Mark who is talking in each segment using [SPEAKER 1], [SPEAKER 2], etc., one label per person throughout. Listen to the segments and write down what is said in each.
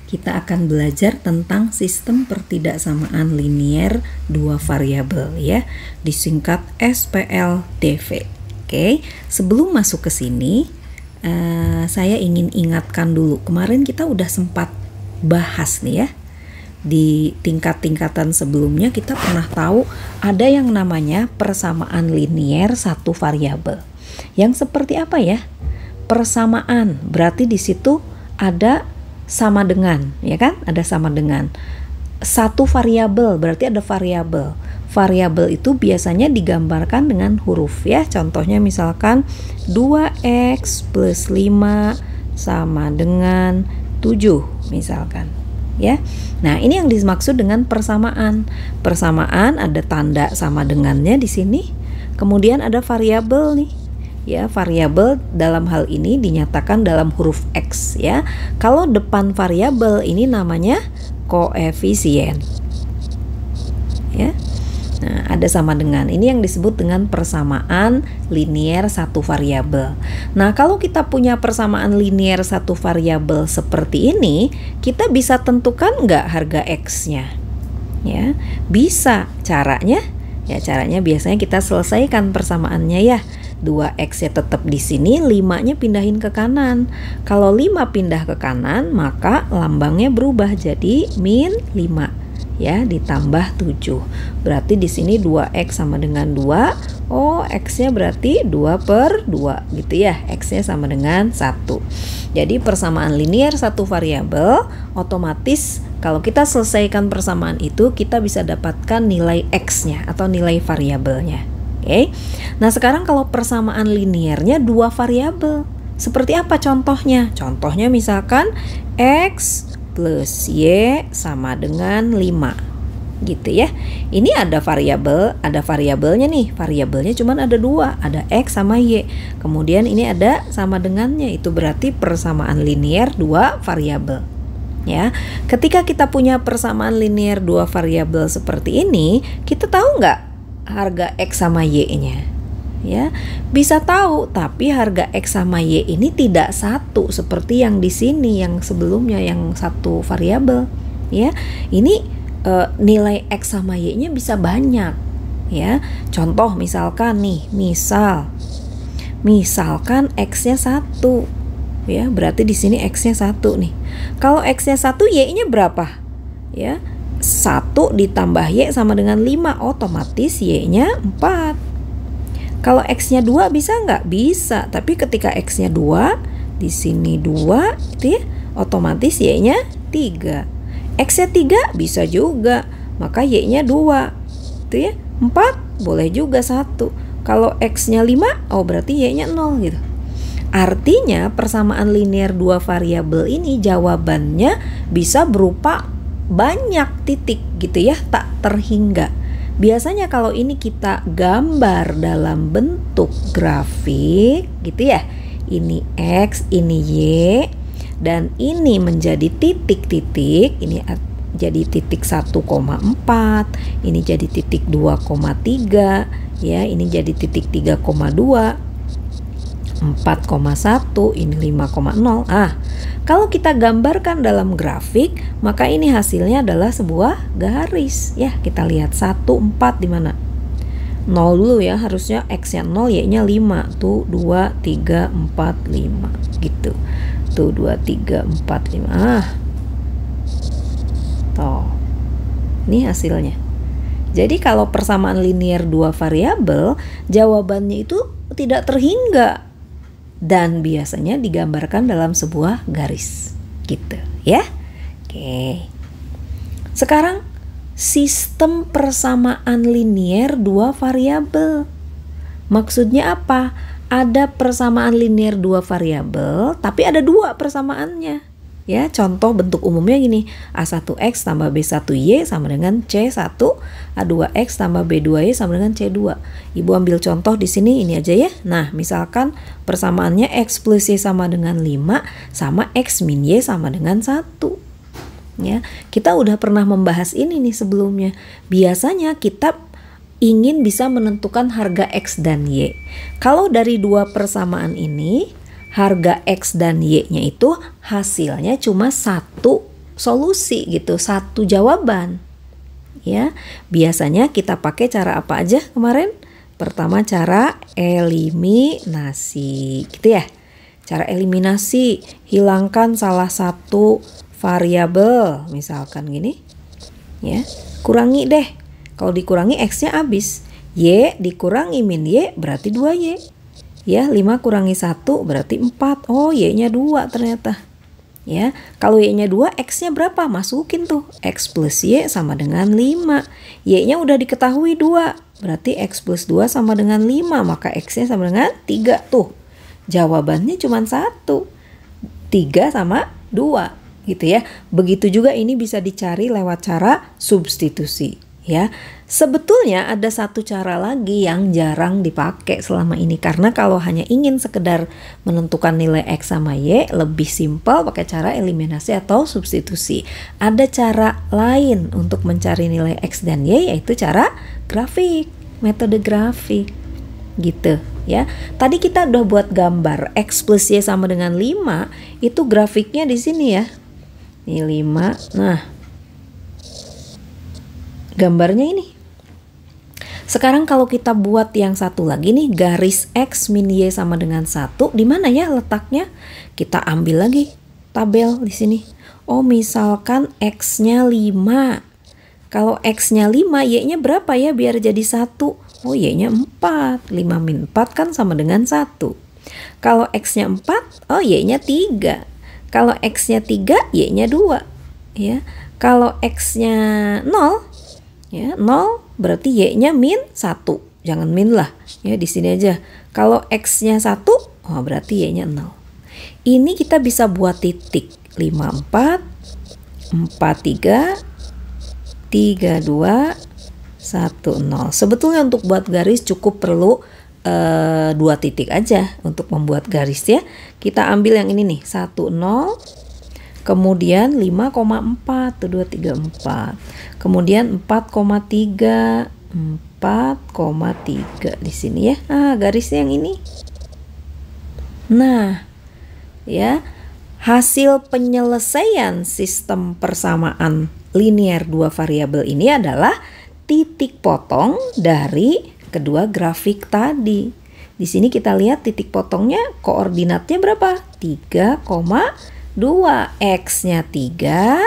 [SPEAKER 1] kita akan belajar tentang sistem pertidaksamaan linier dua variabel ya, disingkat SPLDV. Oke, sebelum masuk ke sini saya ingin ingatkan dulu, kemarin kita udah sempat bahas nih ya. Di tingkatan sebelumnya kita pernah tahu ada yang namanya persamaan linier satu variabel. Yang seperti apa ya? Persamaan berarti di situ ada sama dengan, ya kan? Ada sama dengan. Satu variabel berarti ada variabel. Variabel itu biasanya digambarkan dengan huruf ya. Contohnya misalkan 2x plus 5 sama dengan 7 misalkan. Ya. Nah, ini yang dimaksud dengan persamaan. Persamaan ada tanda sama dengannya di sini. Kemudian ada variabel nih. Ya, variabel dalam hal ini dinyatakan dalam huruf X ya. Kalau depan variabel ini namanya koefisien. Ya. Nah, ada sama dengan. Ini yang disebut dengan persamaan linier satu variabel. Nah, kalau kita punya persamaan linier satu variabel seperti ini, kita bisa tentukan nggak harga X-nya? Ya, bisa. Caranya? Ya, caranya biasanya kita selesaikan persamaannya ya. 2x-nya tetap di sini, 5-nya pindahin ke kanan. Kalau 5 pindah ke kanan, maka lambangnya berubah jadi min 5 ya, ditambah 7. Berarti di sini 2x sama dengan 2. Oh, x-nya berarti 2/2 gitu ya. X-nya sama dengan 1. Jadi persamaan linier satu variabel, otomatis kalau kita selesaikan persamaan itu, kita bisa dapatkan nilai x-nya atau nilai variabelnya. Oke. Nah, sekarang kalau persamaan liniernya dua variabel, seperti apa contohnya? Contohnya misalkan x plus y sama dengan 5. Gitu ya. Ini ada variabelnya nih. Variabelnya cuma ada dua, ada x sama y. Kemudian ini ada sama dengannya, itu berarti persamaan linier dua variabel. Ya. Ketika kita punya persamaan linier dua variabel seperti ini, kita tahu nggak harga X sama Y-nya? Ya, bisa tahu, tapi harga X sama Y ini tidak satu seperti yang di sini, yang sebelumnya yang satu variabel. Ya, ini nilai X sama Y-nya bisa banyak. Ya, contoh misalkan nih, misalkan X-nya 1. Ya, berarti di sini X-nya 1 nih. Kalau X-nya 1, Y-nya berapa? Ya, 1 ditambah Y sama dengan 5, otomatis Y-nya 4. Kalau X-nya 2 bisa nggak? Bisa, tapi ketika X-nya 2, di sini 2, itu ya, otomatis Y-nya 3. X-nya 3 bisa juga, maka Y-nya 2. Itu ya, 4 boleh juga 1. Kalau X-nya 5, oh berarti Y-nya 0 gitu. Artinya persamaan linier dua variabel ini jawabannya bisa berupa banyak titik gitu ya, tak terhingga. Biasanya kalau ini kita gambar dalam bentuk grafik gitu ya, ini X, ini Y, dan ini menjadi titik-titik, ini jadi titik 1,4, ini jadi titik 2,3 ya, ini jadi titik 3,2, 4,1, ini 5,0. Kalau kita gambarkan dalam grafik, maka ini hasilnya adalah sebuah garis. Ya, kita lihat 1, 4 di mana? 0 dulu ya, harusnya X-nya 0, Y-nya 5. Tuh 2, 3, 4, 5 gitu. Tuh 2, 3, 4, 5. Tuh. Ini hasilnya. Jadi kalau persamaan linier dua variabel, jawabannya itu tidak terhingga. Dan biasanya digambarkan dalam sebuah garis gitu ya. Oke. Sekarang sistem persamaan linier dua variabel. Maksudnya apa? Ada persamaan linier dua variabel, tapi ada dua persamaannya. Ya, contoh bentuk umumnya gini, A1X tambah B1Y sama dengan C1, A2X tambah B2Y sama dengan C2. Ibu ambil contoh di sini ini aja ya. Nah, misalkan persamaannya X plus Y sama dengan 5 sama X min Y sama dengan 1. Ya, kita udah pernah membahas ini nih sebelumnya. Biasanya kita ingin bisa menentukan harga X dan Y. Kalau dari dua persamaan ini, harga X dan Y-nya itu hasilnya cuma satu solusi gitu, satu jawaban. Ya, biasanya kita pakai cara apa aja kemarin? Pertama cara eliminasi, gitu ya. Cara eliminasi, hilangkan salah satu variabel, misalkan gini. Ya, kurangi deh. Kalau dikurangi X-nya habis. Y dikurangi min Y berarti 2Y. Ya, 5 kurangi 1 berarti 4. Oh, Y-nya 2 ternyata. Ya, kalau Y-nya 2, X-nya berapa? Masukin tuh. X plus Y sama dengan 5. Y-nya udah diketahui 2. Berarti X plus 2 sama dengan 5. Maka X-nya sama dengan 3 tuh. Jawabannya cuma 1. 3 sama 2 gitu ya. Begitu juga ini bisa dicari lewat cara substitusi. Ya, sebetulnya ada satu cara lagi yang jarang dipakai selama ini, karena kalau hanya ingin sekedar menentukan nilai X sama Y lebih simpel pakai cara eliminasi atau substitusi. Ada cara lain untuk mencari nilai X dan Y, yaitu cara grafik, metode grafik gitu ya. Tadi kita udah buat gambar X plus Y sama dengan 5, itu grafiknya di sini ya. Ini 5. Nah, gambarnya ini. Sekarang kalau kita buat yang satu lagi nih, garis X min Y sama dengan 1, di mana ya letaknya? Kita ambil lagi tabel di sini. Oh, misalkan X-nya 5. Kalau X-nya 5, Y-nya berapa ya biar jadi 1? Oh, Y-nya 4. 5 min 4 kan sama dengan 1. Kalau X-nya 4, oh Y-nya 3. Kalau X-nya 3, Y-nya 2. Ya. Kalau X-nya 0, ya, 0 berarti Y-nya min 1. Jangan min lah. Ya, di sini aja. Kalau X-nya 1, oh berarti Y-nya 0. Ini kita bisa buat titik. 5, 4, 4, 3, 3, 2, 1, 0. Sebetulnya untuk buat garis cukup perlu 2 titik aja untuk membuat garis ya. Kita ambil yang ini nih. 1, 0. Kemudian 5,4 tuh 2, 3, 4. Kemudian 4,3 4,3 di sini ya. Garisnya yang ini. Nah, ya, hasil penyelesaian sistem persamaan linear 2 variabel ini adalah titik potong dari kedua grafik tadi. Di sini kita lihat titik potongnya koordinatnya berapa? 3,2. X-nya 3,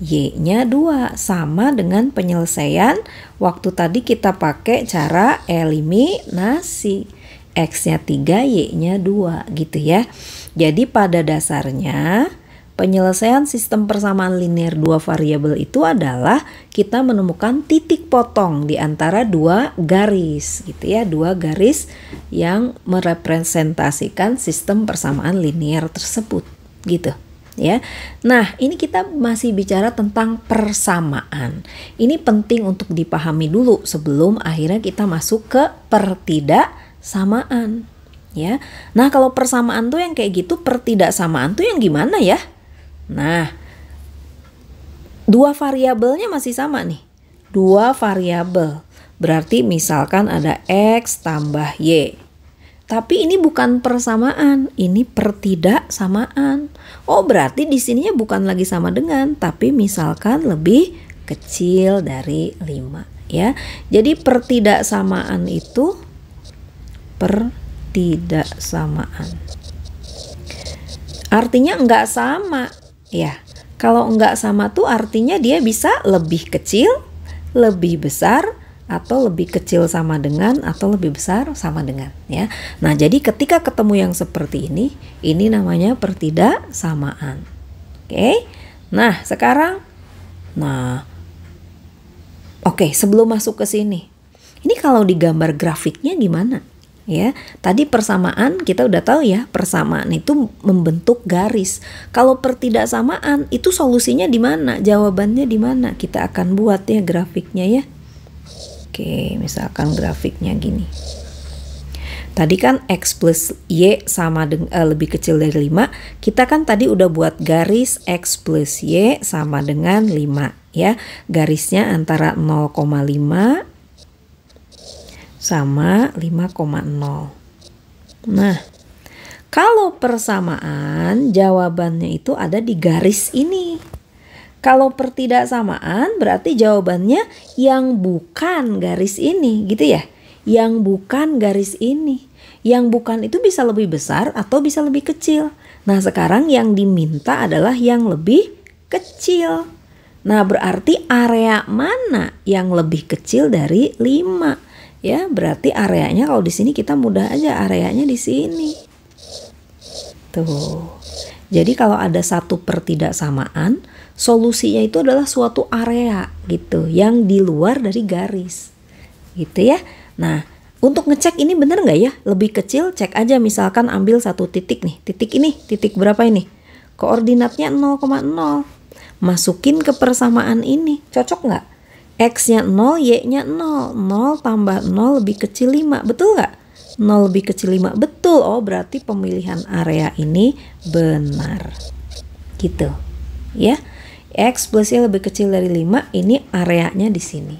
[SPEAKER 1] Y-nya 2. Sama dengan penyelesaian waktu tadi kita pakai cara eliminasi. X-nya 3, Y-nya 2 gitu ya. Jadi pada dasarnya penyelesaian sistem persamaan linear 2 variabel itu adalah kita menemukan titik potong di antara 2 garis gitu ya. 2 garis yang merepresentasikan sistem persamaan linear tersebut gitu. Ya, nah ini kita masih bicara tentang persamaan. Ini penting untuk dipahami dulu sebelum akhirnya kita masuk ke pertidaksamaan. Ya, nah kalau persamaan tuh yang kayak gitu, pertidaksamaan tuh yang gimana ya? Nah, 2 variabelnya masih sama nih. 2 variabel, berarti misalkan ada X tambah Y. Tapi ini bukan persamaan, ini pertidaksamaan. Oh, berarti di sininya bukan lagi sama dengan, tapi misalkan lebih kecil dari 5 ya. Jadi pertidaksamaan itu pertidaksamaan. Artinya enggak sama ya. Kalau enggak sama tuh artinya dia bisa lebih kecil, lebih besar, atau lebih kecil sama dengan, atau lebih besar sama dengan ya. Nah, jadi ketika ketemu yang seperti ini namanya pertidaksamaan. Oke. Nah, sekarang sebelum masuk ke sini. Ini kalau digambar grafiknya gimana? Ya, tadi persamaan kita udah tahu ya, persamaan itu membentuk garis. Kalau pertidaksamaan itu solusinya di mana? Jawabannya di mana? Kita akan buat ya grafiknya ya. Oke, misalkan grafiknya gini. Tadi kan X plus Y sama lebih kecil dari 5. Kita kan tadi udah buat garis X plus Y sama dengan 5 ya. Garisnya antara 0,5 sama 5,0. Nah, Kalau persamaan, jawabannya itu ada di garis ini. Kalau pertidaksamaan berarti jawabannya yang bukan garis ini, gitu ya. Yang bukan garis ini. Yang bukan itu bisa lebih besar atau bisa lebih kecil. Nah, sekarang yang diminta adalah yang lebih kecil. Nah, berarti area mana yang lebih kecil dari 5? Ya, berarti areanya kalau di sini kita mudah aja, areanya di sini. Tuh. Jadi kalau ada satu pertidaksamaan, solusinya itu adalah suatu area gitu, yang di luar dari garis. Gitu ya. Nah, untuk ngecek ini bener nggak ya? Lebih kecil, cek aja misalkan ambil satu titik nih. Titik ini, titik berapa ini? Koordinatnya 0,0. Masukin ke persamaan ini, cocok nggak? X-nya 0, Y-nya 0. 0 tambah 0 lebih kecil 5, betul nggak? 0 lebih kecil 5, betul. Oh, berarti pemilihan area ini benar. Gitu. Ya. X plus Y lebih kecil dari 5, ini areanya di sini.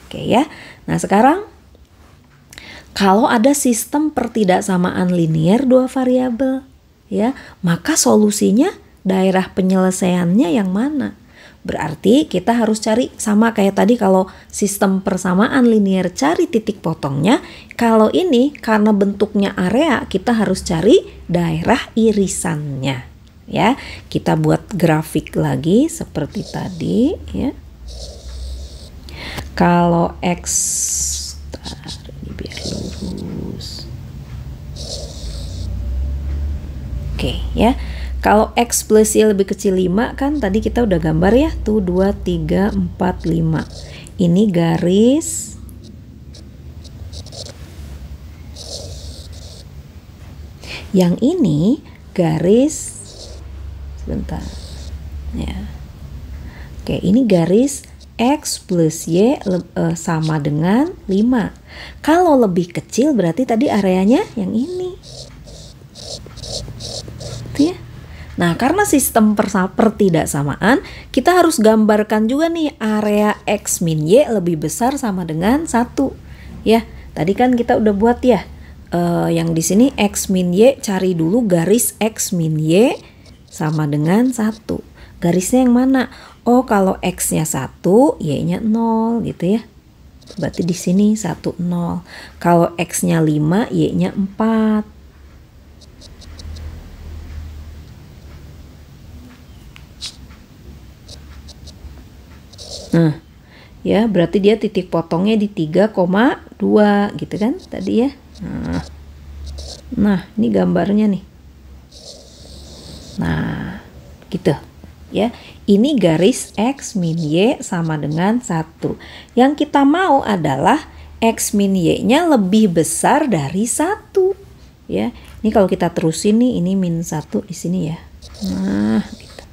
[SPEAKER 1] Oke ya. Nah, sekarang kalau ada sistem pertidaksamaan linier dua variabel, ya, maka solusinya daerah penyelesaiannya yang mana? Berarti kita harus cari sama kayak tadi kalau sistem persamaan linier cari titik potongnya. Kalau ini karena bentuknya area, kita harus cari daerah irisannya. Ya, kita buat grafik lagi seperti tadi, ya. Kalau X, ini biar lurus. Oke, ya. Kalau X plus Y lebih kecil 5 kan tadi kita udah gambar ya. Tuh 2, 3, 4, 5. Ini garis. Yang ini garis. Sebentar. Ya. Oke, ini garis X plus Y sama dengan 5. Kalau lebih kecil berarti tadi areanya yang ini. Itu ya. Nah, karena sistem pertidaksamaan, kita harus gambarkan juga nih area X min Y lebih besar sama dengan 1. Ya, tadi kan kita udah buat ya. Yang di sini X min Y, cari dulu garis X min Y sama dengan 1. Garisnya yang mana? Oh, kalau X-nya 1, Y-nya 0 gitu ya. Berarti di sini 1, 0. Kalau X-nya 5, Y-nya 4. Nah, ya berarti dia titik potongnya di 3,2 gitu kan tadi ya. Nah, ini gambarnya nih. Nah, gitu. Ya, ini garis X min Y sama dengan 1. Yang kita mau adalah X min Y-nya lebih besar dari 1. Ya, ini kalau kita terusin nih, ini min 1 di sini ya. Nah, gitu.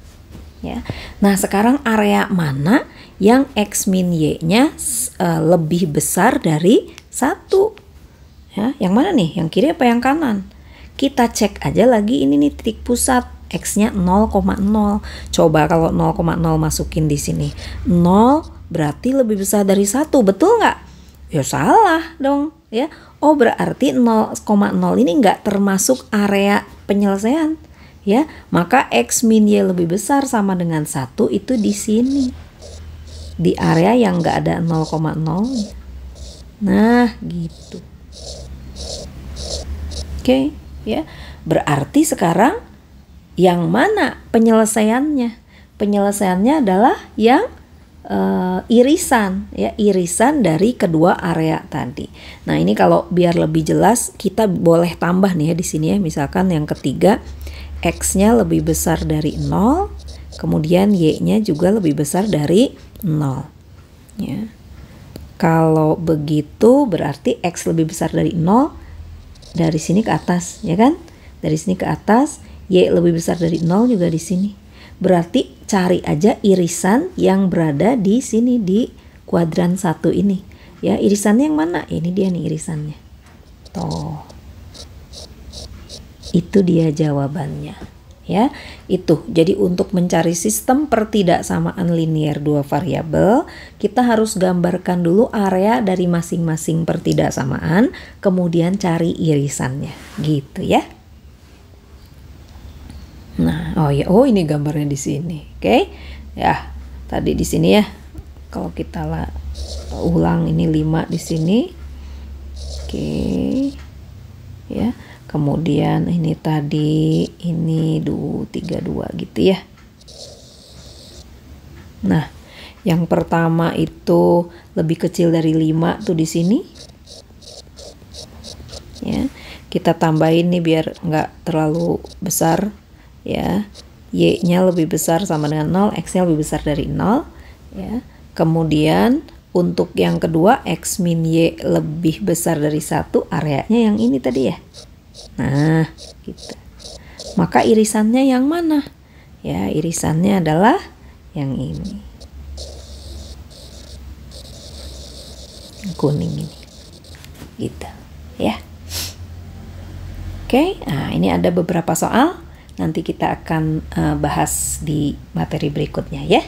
[SPEAKER 1] Ya. Nah, sekarang area mana yang X min Y-nya lebih besar dari 1? Ya, yang mana nih? Yang kiri apa yang kanan? Kita cek aja lagi ini nih titik pusat. X-nya 0,0. Coba kalau 0,0 masukin di sini. 0 berarti lebih besar dari 1, betul nggak? Ya salah dong, ya. Oh, berarti 0,0 ini nggak termasuk area penyelesaian, ya. Maka X min Y lebih besar sama dengan 1 itu di sini. Di area yang nggak ada 0,0. Nah, gitu. Oke, ya. Berarti sekarang yang mana penyelesaiannya? Penyelesaiannya adalah yang irisan, ya, irisan dari kedua area tadi. Nah, ini kalau biar lebih jelas kita boleh tambah nih ya di sini ya. Misalkan yang ketiga X-nya lebih besar dari 0, kemudian Y-nya juga lebih besar dari 0. Ya. Kalau begitu berarti X lebih besar dari 0 dari sini ke atas, ya kan? Dari sini ke atas. Y lebih besar dari 0 juga di sini. Berarti cari aja irisan yang berada di sini di kuadran 1 ini. Ya, irisannya yang mana? Ini dia nih irisannya. Tuh. Itu dia jawabannya. Ya, itu. Jadi untuk mencari sistem pertidaksamaan linier dua variabel, kita harus gambarkan dulu area dari masing-masing pertidaksamaan, kemudian cari irisannya. Gitu ya. Nah, oh ini gambarnya di sini. Oke. Ya, tadi di sini ya. Kalau kita ulang ini 5 di sini. Oke. Ya. Kemudian ini tadi ini 32 gitu ya. Nah, yang pertama itu lebih kecil dari 5 tuh di sini. Ya. Kita tambahin nih biar nggak terlalu besar ya. Y-nya lebih besar sama dengan 0, X-nya lebih besar dari 0 ya. Kemudian untuk yang kedua X min Y lebih besar dari 1, areanya yang ini tadi ya. Nah, gitu. Maka irisannya yang mana? Ya, irisannya adalah yang ini. Yang kuning ini. Gitu, ya. Oke, nah ini ada beberapa soal. Nanti kita akan bahas di materi berikutnya ya.